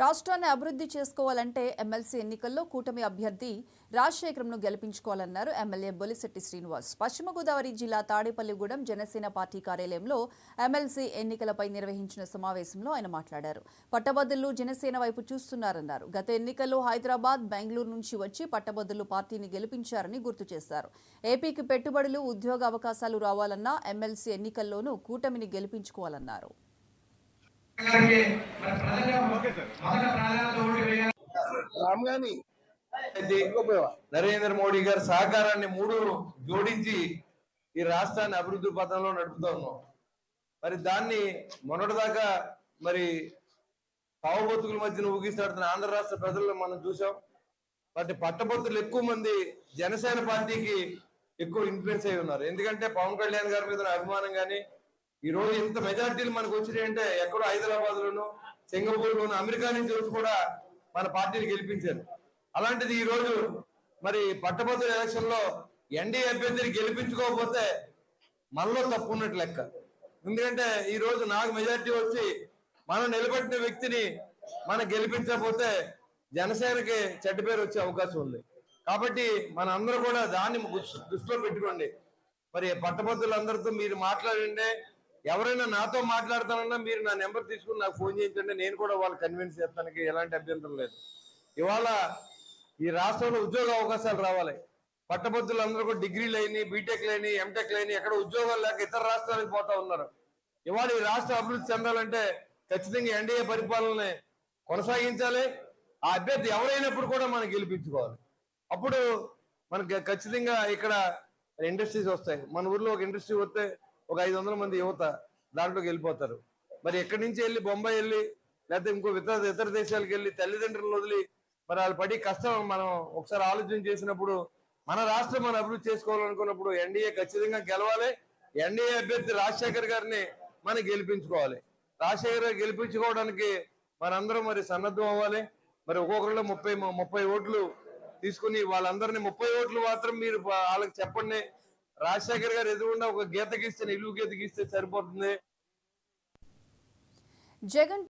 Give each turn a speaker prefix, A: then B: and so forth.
A: రాష్ట్రాన్ని అభివృద్ధి చేసుకోవాలంటే ఎమ్మెల్సీ ఎన్నికల్లో కూటమి అభ్యర్థి రాజశేఖరంను గెలిపించుకోవాలన్నారు ఎమ్మెల్యే బొలిశెట్టి శ్రీనివాస్. పశ్చిమ గోదావరి జిల్లా తాడేపల్లిగూడెం జనసేన పార్టీ కార్యాలయంలో ఎమ్మెల్సీ ఎన్నికలపై నిర్వహించిన సమావేశంలో ఆయన మాట్లాడారు. పట్టభద్రులు జనసేన వైపు చూస్తున్నారన్నారు. గత ఎన్నికల్లో హైదరాబాద్, బెంగళూరు నుంచి వచ్చి పట్టభద్రులు పార్టీని గెలిపించారని గుర్తు చేశారు. ఏపీకి పెట్టుబడులు, ఉద్యోగ అవకాశాలు రావాలన్నా ఎమ్మెల్సీ ఎన్నికల్లోనూ కూటమిని గెలిపించుకోవాలన్నారు.
B: నరేంద్ర మోడీ గారి సహకారాన్ని మూడు జోడించి ఈ రాష్ట్రాన్ని అభివృద్ధి పథంలో నడుపుతా ఉన్నాం. మరి దాన్ని మొన్నటిదాకా మరి తావుబతుకుల మధ్యన ఊగిస్తాడుతున్న ఆంధ్ర రాష్ట్ర ప్రజలను మనం చూసాం. బట్ పట్టభద్రులు ఎక్కువ మంది జనసేన పార్టీకి ఎక్కువ ఇన్ఫ్లుయెన్స్ అయి ఉన్నారు. ఎందుకంటే పవన్ కళ్యాణ్ గారి మీద అభిమానం కానీ ఈ రోజు ఇంత మెజార్టీలు మనకు వచ్చినాయంటే ఎక్కడో హైదరాబాద్ లోను, సింగపూర్ లోను, అమెరికా నుంచి వచ్చి కూడా మన పార్టీని గెలిపించారు. అలాంటిది ఈ రోజు మరి పట్టభద్రుల ఎలక్షన్ లో ఎన్డీఏ అభ్యర్థిని గెలిపించుకోకపోతే మనలో తప్పు ఉన్నట్టు లెక్క. ఎందుకంటే ఈ రోజు నాకు మెజార్టీ వచ్చి మనం నిలబెట్టిన వ్యక్తిని మనం గెలిపించకపోతే జనసేనకి చెడ్డ పేరు వచ్చే అవకాశం ఉంది. కాబట్టి మన అందరూ కూడా దాన్ని దృష్టిలో పెట్టుకోండి. మరి పట్టభద్రులందరితో మీరు మాట్లాడండి. ఎవరైనా నాతో మాట్లాడతానన్నా మీరు నా నెంబర్ తీసుకుని నాకు ఫోన్ చేయించండి. నేను కూడా వాళ్ళు కన్విన్స్ చేస్తానికి ఎలాంటి అభ్యంతరం లేదు. ఇవాళ ఈ రాష్ట్రంలో ఉద్యోగ అవకాశాలు రావాలి. పట్టభద్రులందరూ కూడా డిగ్రీలు అయినాయి, బీటెక్లు అయినాయి, ఎంటెక్లు అయినాయి, ఎక్కడ ఉద్యోగాలు లేక ఇతర రాష్ట్రాలకు పోతా ఉన్నారు. ఇవాళ ఈ రాష్ట్ర అభివృద్ధి చెందాలంటే ఖచ్చితంగా ఎన్డీఏ పరిపాలనని కొనసాగించాలి. ఆ అభ్యర్థి ఎవరైనప్పుడు కూడా మనం గెలిపించుకోవాలి. అప్పుడు మనకి ఖచ్చితంగా ఇక్కడ ఇండస్ట్రీస్ వస్తాయి. మన ఊర్లో ఒక ఇండస్ట్రీ వస్తే ఒక 500 మంది యువత దాంట్లోకి వెళ్ళిపోతారు. మరి ఎక్కడి నుంచి వెళ్ళి బొంబాయి వెళ్ళి లేకపోతే ఇంకో ఇతర దేశాలకు వెళ్ళి తల్లిదండ్రులను వదిలి మరి వాళ్ళు పడి కష్టం మనం ఒకసారి ఆలోచన చేసినప్పుడు మన రాష్ట్రం మనం అభివృద్ధి చేసుకోవాలనుకున్నప్పుడు ఎన్డీఏ ఖచ్చితంగా గెలవాలి. ఎన్డీఏ అభ్యర్థి రాజశేఖర్ గారిని మనం గెలిపించుకోవాలి. రాజశేఖర్ గారు గెలిపించుకోవడానికి మనందరం మరి సన్నద్ధం అవ్వాలి. మరి ఒక్కొక్కరిలో 30 ఓట్లు తీసుకుని వాళ్ళందరినీ 30 ఓట్లు మాత్రం మీరు వాళ్ళకి చెప్పండి. రాజశేఖర్ గారు ఎదురుకుండా ఒక గీత గీస్తే నిలువు గీత గీస్తే సరిపోతుంది.
A: జగన్